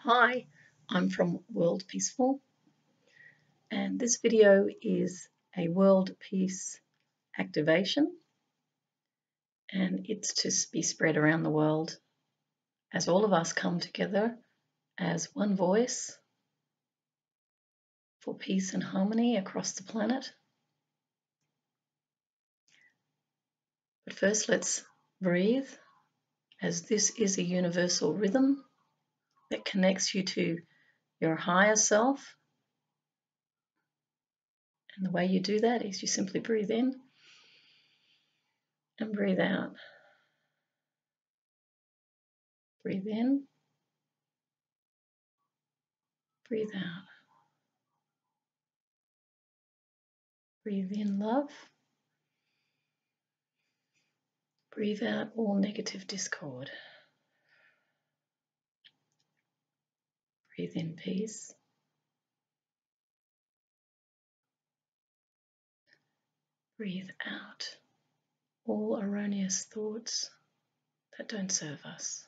Hi, I'm from Worldpeacefull, and this video is a world peace activation, and it's to be spread around the world as all of us come together as one voice for peace and harmony across the planet. But first, let's breathe, as this is a universal rhythm that connects you to your higher self. And the way you do that is you simply breathe in and breathe out. Breathe in, breathe out. Breathe in love. Breathe out all negative discord. Breathe in peace. Breathe out all erroneous thoughts that don't serve us.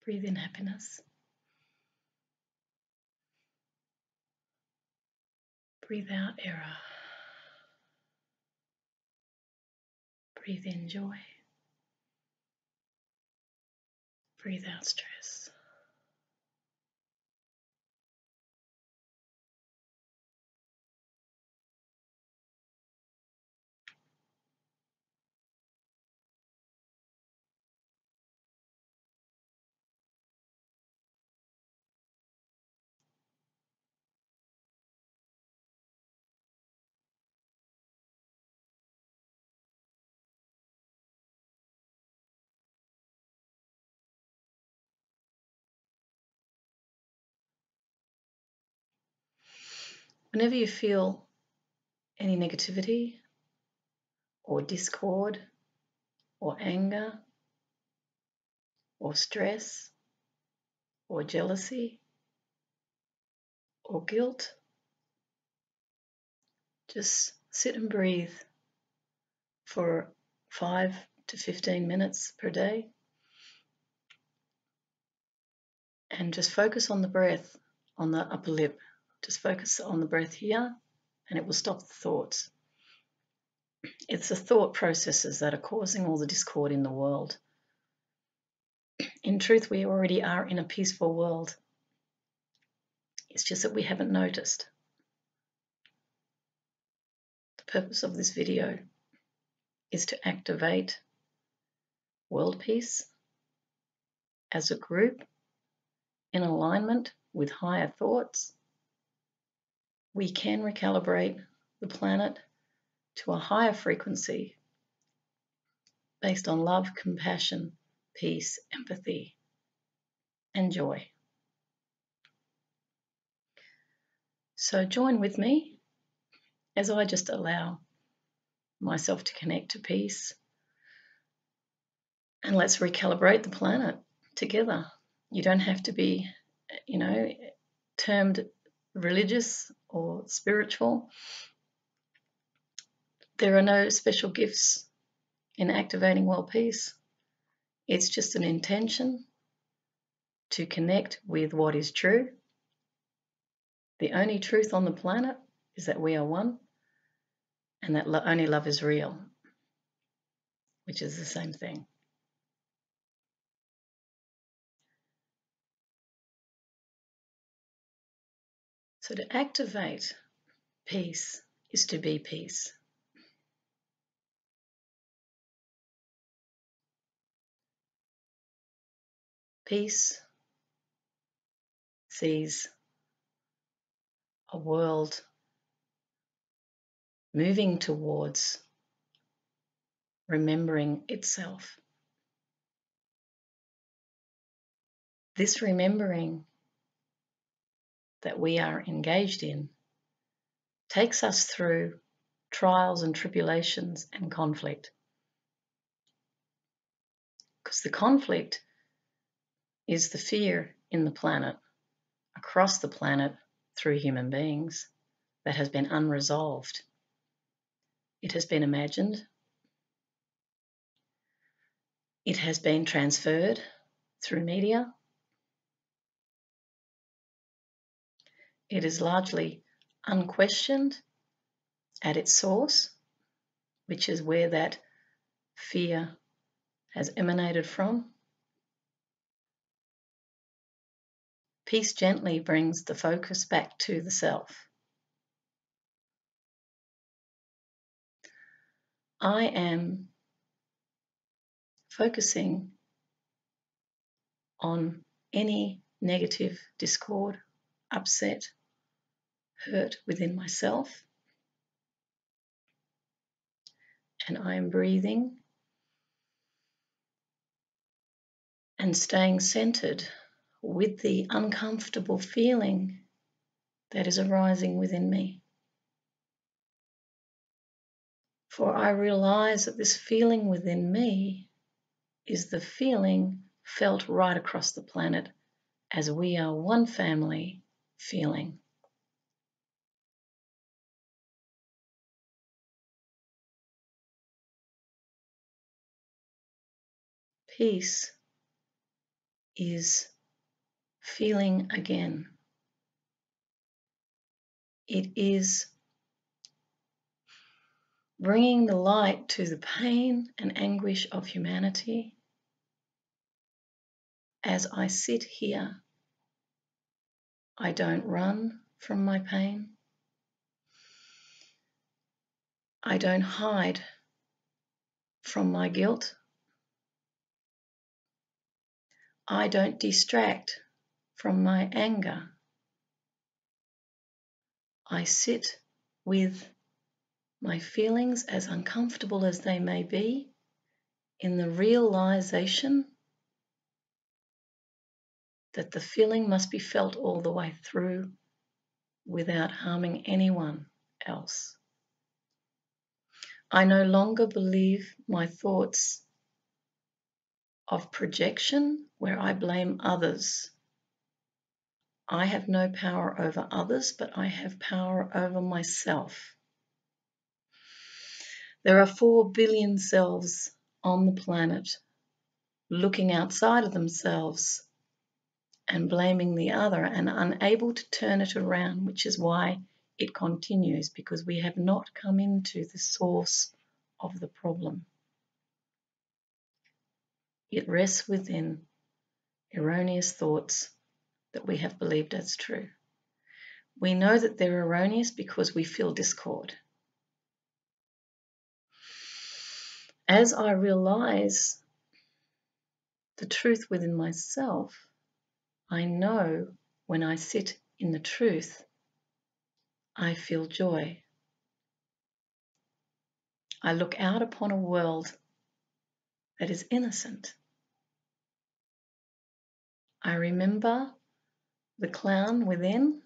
Breathe in happiness. Breathe out error. Breathe in joy. Breathe out stress. Whenever you feel any negativity or discord or anger or stress or jealousy or guilt, just sit and breathe for 5 to 15 minutes per day and just focus on the breath on the upper lip. Just focus on the breath here and it will stop the thoughts. It's the thought processes that are causing all the discord in the world. In truth, we already are in a peaceful world. It's just that we haven't noticed. The purpose of this video is to activate world peace as a group in alignment with higher thoughts. We can recalibrate the planet to a higher frequency based on love, compassion, peace, empathy, and joy. So join with me as I just allow myself to connect to peace, and let's recalibrate the planet together. You don't have to be, termed religious or spiritual. There are no special gifts in activating world peace. It's just an intention to connect with what is true. The only truth on the planet is that we are one, and that only love is real, which is the same thing. So to activate peace is to be peace. Peace sees a world moving towards remembering itself. This remembering that we are engaged in takes us through trials and tribulations and conflict. Because the conflict is the fear in the planet, across the planet, through human beings, that has been unresolved. It has been imagined. It has been transferred through media It is largely unquestioned at its source, which is where that fear has emanated from. Peace gently brings the focus back to the self. I am focusing on any negative discord, upset, hurt within myself. And I am breathing and staying centered with the uncomfortable feeling that is arising within me. For I realize that this feeling within me is the feeling felt right across the planet as we are one family feeling. Peace is feeling again. It is bringing the light to the pain and anguish of humanity. As I sit here, I don't run from my pain. I don't hide from my guilt. I don't distract from my anger. I sit with my feelings, as uncomfortable as they may be, in the realization that the feeling must be felt all the way through without harming anyone else. I no longer believe my thoughts of projection where I blame others. I have no power over others, but I have power over myself. There are 4 billion selves on the planet looking outside of themselves and blaming the other and unable to turn it around, which is why it continues, because we have not come into the source of the problem. It rests within erroneous thoughts that we have believed as true. We know that they're erroneous because we feel discord. As I realize the truth within myself, I know when I sit in the truth, I feel joy. I look out upon a world that is innocent. I remember the clown within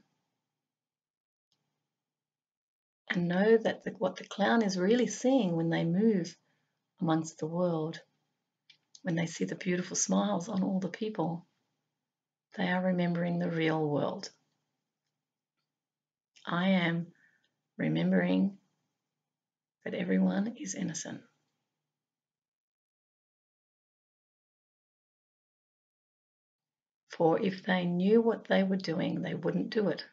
and know that what the clown is really seeing when they move amongst the world, when they see the beautiful smiles on all the people, they are remembering the real world. I am remembering that everyone is innocent. For if they knew what they were doing, they wouldn't do it.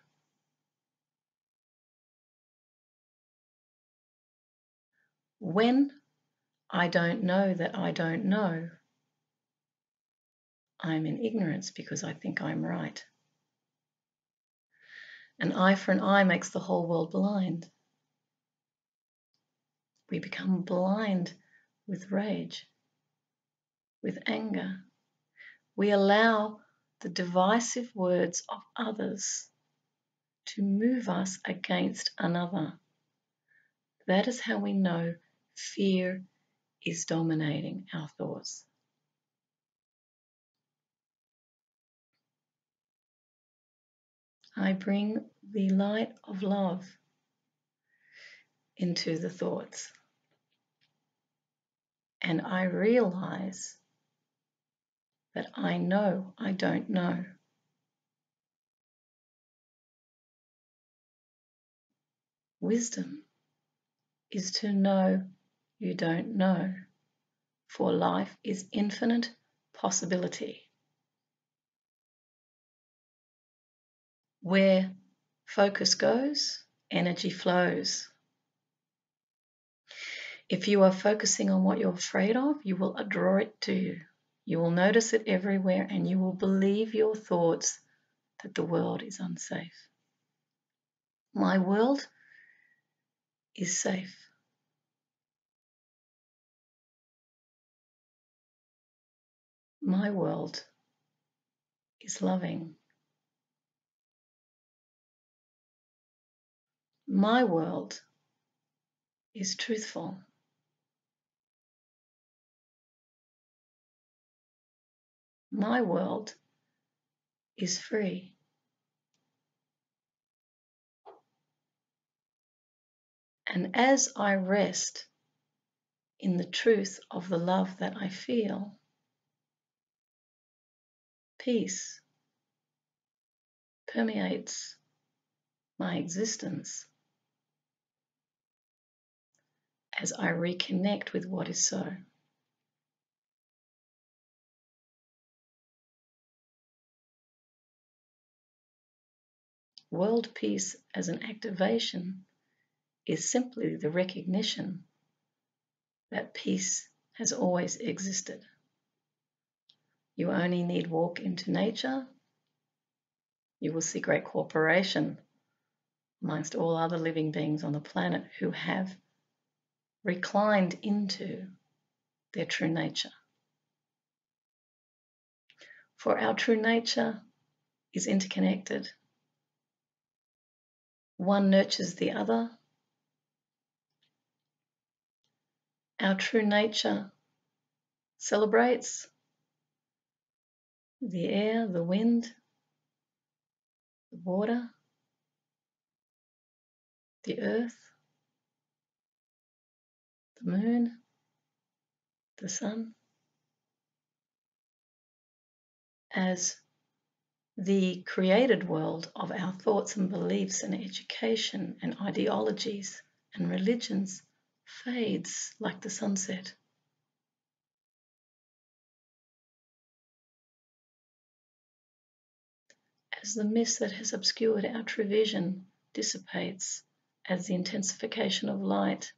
When I don't know that I don't know, I'm in ignorance because I think I'm right. An eye for an eye makes the whole world blind. We become blind with rage, with anger. We allow the divisive words of others to move us against another. That is how we know fear is dominating our thoughts. I bring the light of love into the thoughts, and I realize that I know I don't know. Wisdom is to know you don't know, for life is infinite possibility. Where Focus goes, energy flows. If you are focusing on what you're afraid of, you will draw it to you. You will notice it everywhere and you will believe your thoughts that the world is unsafe. My world is safe. My world is loving. My world is truthful. My world is free. And as I rest in the truth of the love that I feel, peace permeates my existence as I reconnect with what is so. World peace as an activation is simply the recognition that peace has always existed. You only need walk into nature. You will see great cooperation amongst all other living beings on the planet who have reclined into their true nature. For our true nature is interconnected. One nurtures the other. Our true nature celebrates the air, the wind, the water, the earth, the moon, the sun, as the created world of our thoughts and beliefs and education and ideologies and religions fades like the sunset. As the mist that has obscured our true vision dissipates, as the intensification of light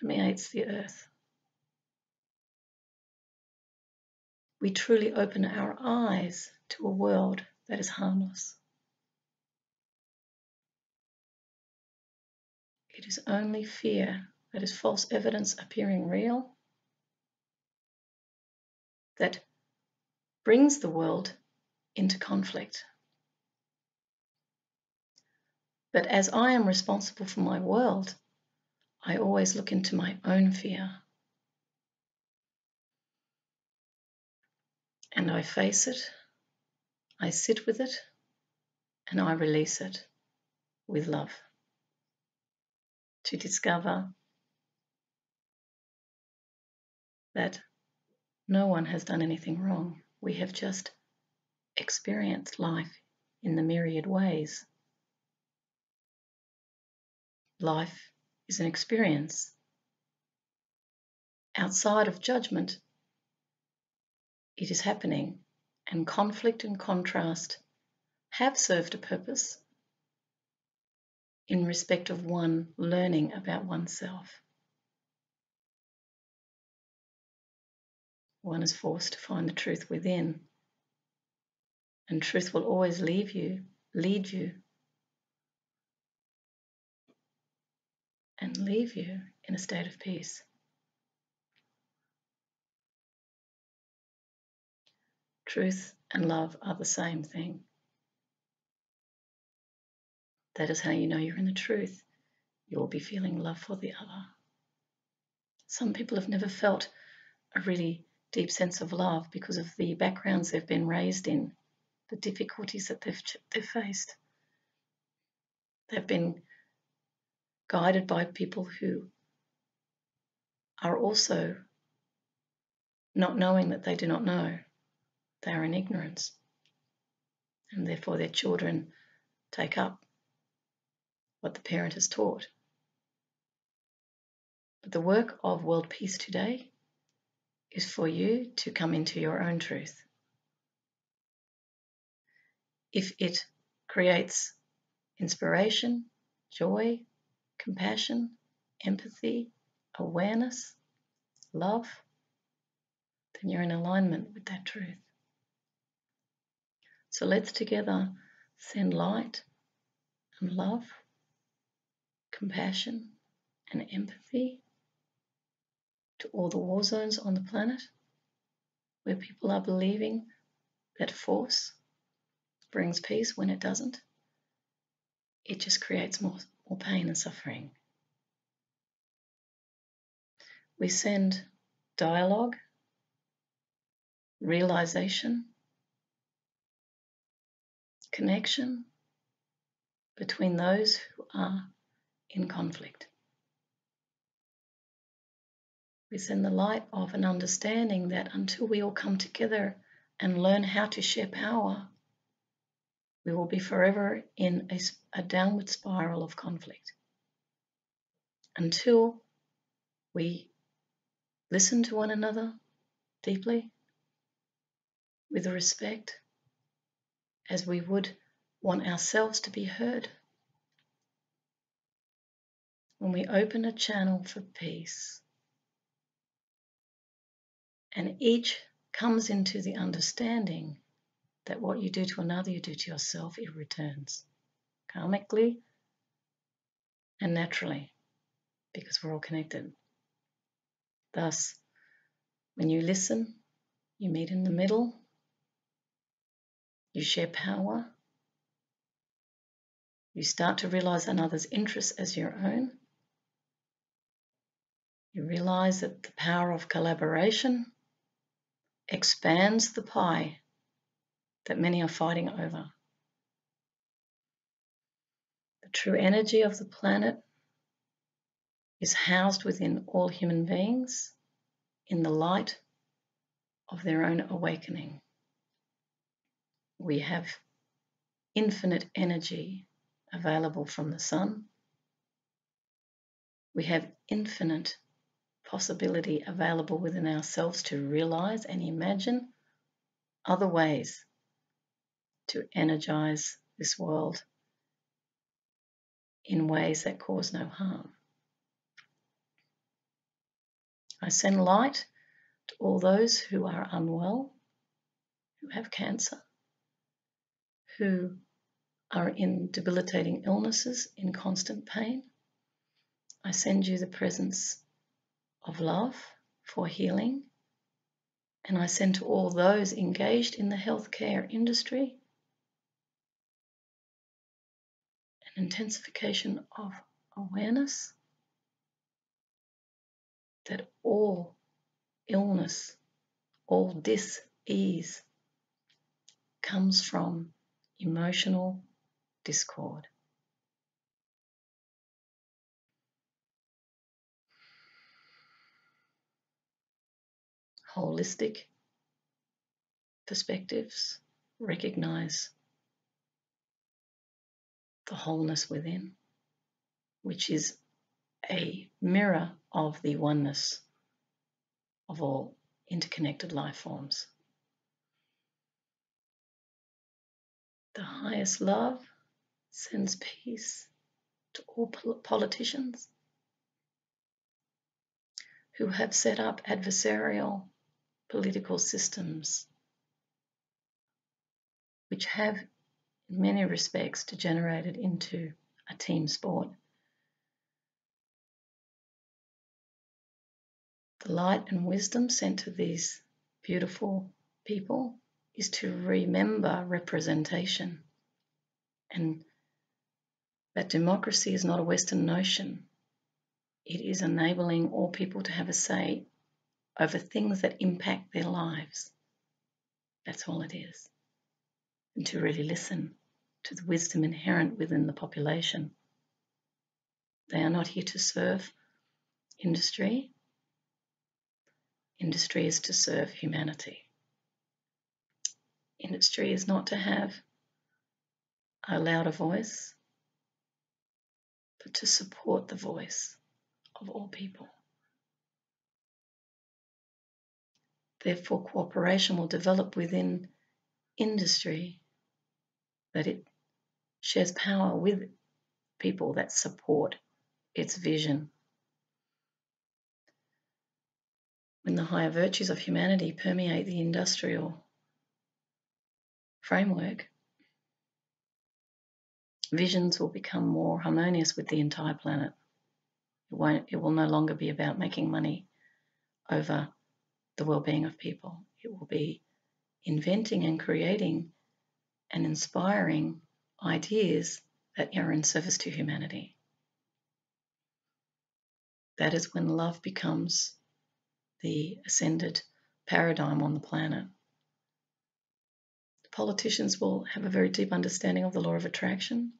permeates the earth, we truly open our eyes to a world that is harmless. It is only fear, that is false evidence appearing real, that brings the world into conflict. But as I am responsible for my world, I always look into my own fear. And I face it, I sit with it, and I release it with love to discover that no one has done anything wrong. We have just experienced life in the myriad ways. Life is an experience. Outside of judgment, it is happening, and conflict and contrast have served a purpose in respect of one learning about oneself. One is forced to find the truth within, and truth will always lead you, and leave you in a state of peace. Truth and love are the same thing. That is how you know you're in the truth. You will be feeling love for the other. Some people have never felt a really deep sense of love because of the backgrounds they've been raised in, the difficulties that they've faced. They've been guided by people who are also not knowing that they do not know. They are in ignorance, and therefore their children take up what the parent has taught. But the work of World Peace today is for you to come into your own truth. If it creates inspiration, joy, compassion, empathy, awareness, love, then you're in alignment with that truth. So let's together send light and love, compassion and empathy to all the war zones on the planet where people are believing that force brings peace when it doesn't. It just creates more pain and suffering. We send dialogue, realization, connection between those who are in conflict. We send the light of an understanding that until we all come together and learn how to share power, we will be forever in a downward spiral of conflict. Until we listen to one another deeply, with respect, as we would want ourselves to be heard. When we open a channel for peace, and each comes into the understanding that what you do to another, you do to yourself, it returns karmically and naturally, because we're all connected. Thus, when you listen, you meet in the middle, you share power, you start to realize another's interests as your own. You realize that the power of collaboration expands the pie that many are fighting over. The true energy of the planet is housed within all human beings in the light of their own awakening. We have infinite energy available from the sun. We have infinite possibility available within ourselves to realize and imagine other ways to energize this world in ways that cause no harm. I send light to all those who are unwell, who have cancer, who are in debilitating illnesses, in constant pain. I send you the presence of love for healing, and I send to all those engaged in the healthcare industry an intensification of awareness that all illness, all dis-ease comes from emotional discord. Holistic perspectives recognize the wholeness within, which is a mirror of the oneness of all interconnected life forms. The highest love sends peace to all politicians who have set up adversarial political systems which have, in many respects, degenerated into a team sport. The light and wisdom sent to these beautiful people is to remember representation, and that democracy is not a Western notion. It is enabling all people to have a say over things that impact their lives. That's all it is. And to really listen to the wisdom inherent within the population. They are not here to serve industry. Industry is to serve humanity. Industry is not to have a louder voice, but to support the voice of all people. Therefore, cooperation will develop within industry, that it shares power with people that support its vision. When the higher virtues of humanity permeate the industrial framework, visions will become more harmonious with the entire planet. It will no longer be about making money over the well-being of people. It will be inventing and creating and inspiring ideas that are in service to humanity. That is when love becomes the ascended paradigm on the planet. The politicians will have a very deep understanding of the law of attraction.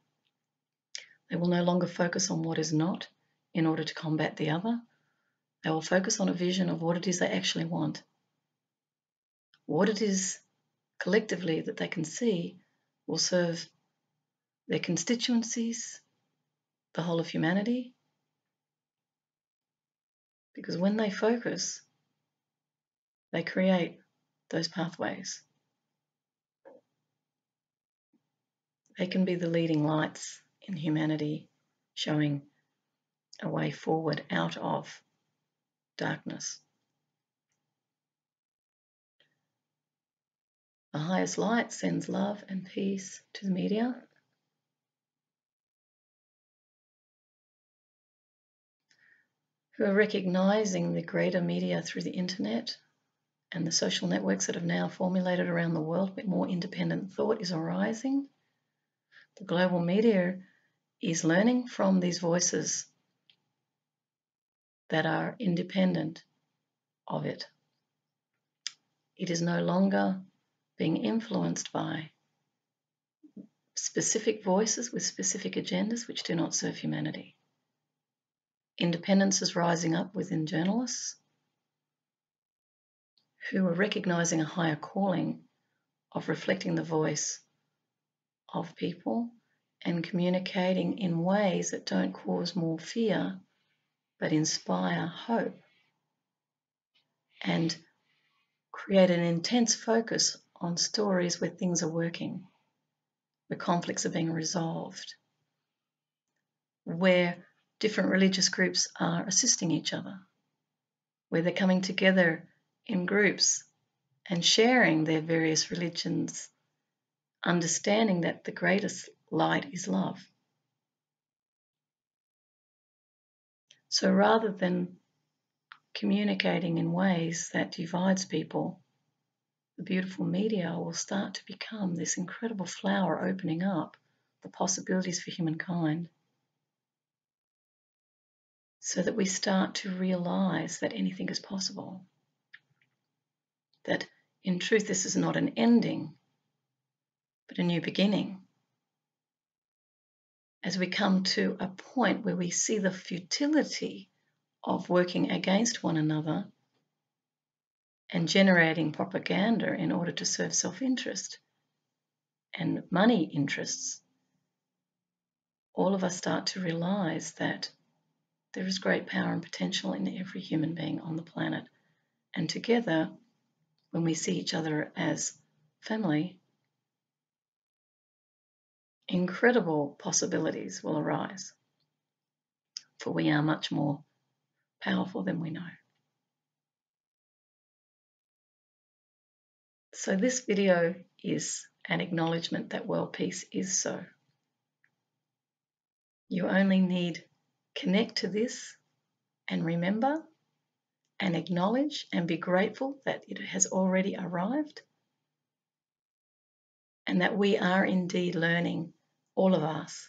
They will no longer focus on what is not in order to combat the other. They will focus on a vision of what it is they actually want, what it is collectively that they can see will serve their constituencies, the whole of humanity. Because when they focus, they create those pathways. They can be the leading lights in humanity, showing a way forward out of darkness. The highest light sends love and peace to the media. Who are recognizing the greater media through the internet and the social networks that have now formulated around the world where more independent thought is arising. The global media is learning from these voices that are independent of it. It is no longer being influenced by specific voices with specific agendas which do not serve humanity. Independence is rising up within journalists who are recognizing a higher calling of reflecting the voice of people and communicating in ways that don't cause more fear but inspire hope and create an intense focus on stories where things are working, where conflicts are being resolved, where different religious groups are assisting each other, where they're coming together in groups and sharing their various religions, understanding that the greatest light is love. So rather than communicating in ways that divides people, the beautiful media will start to become this incredible flower opening up the possibilities for humankind, so that we start to realize that anything is possible, that in truth this is not an ending but a new beginning. As we come to a point where we see the futility of working against one another and generating propaganda in order to serve self-interest and money interests, all of us start to realize that there is great power and potential in every human being on the planet. And together, when we see each other as family, incredible possibilities will arise, for we are much more powerful than we know. So this video is an acknowledgement that world peace is so. You only need connect to this and remember and acknowledge and be grateful that it has already arrived and that we are indeed learning, all of us.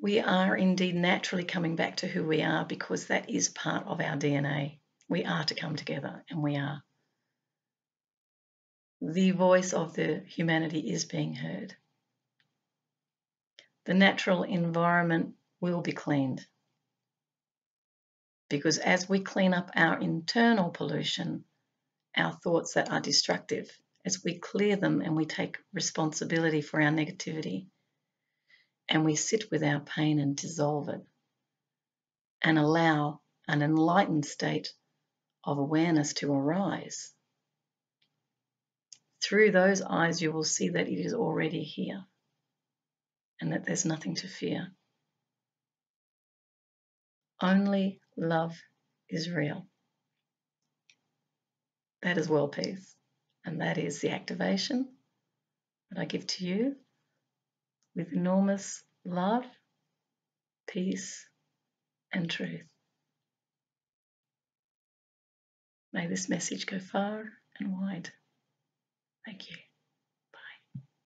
We are indeed naturally coming back to who we are because that is part of our DNA. We are to come together and we are. The voice of the humanity is being heard. The natural environment will be cleaned because as we clean up our internal pollution, our thoughts that are destructive, as we clear them and we take responsibility for our negativity and we sit with our pain and dissolve it and allow an enlightened state of awareness to arise, through those eyes you will see that it is already here. and that there's nothing to fear. Only love is real. That is world peace, and that is the activation that I give to you with enormous love, peace, and truth. May this message go far and wide. Thank you.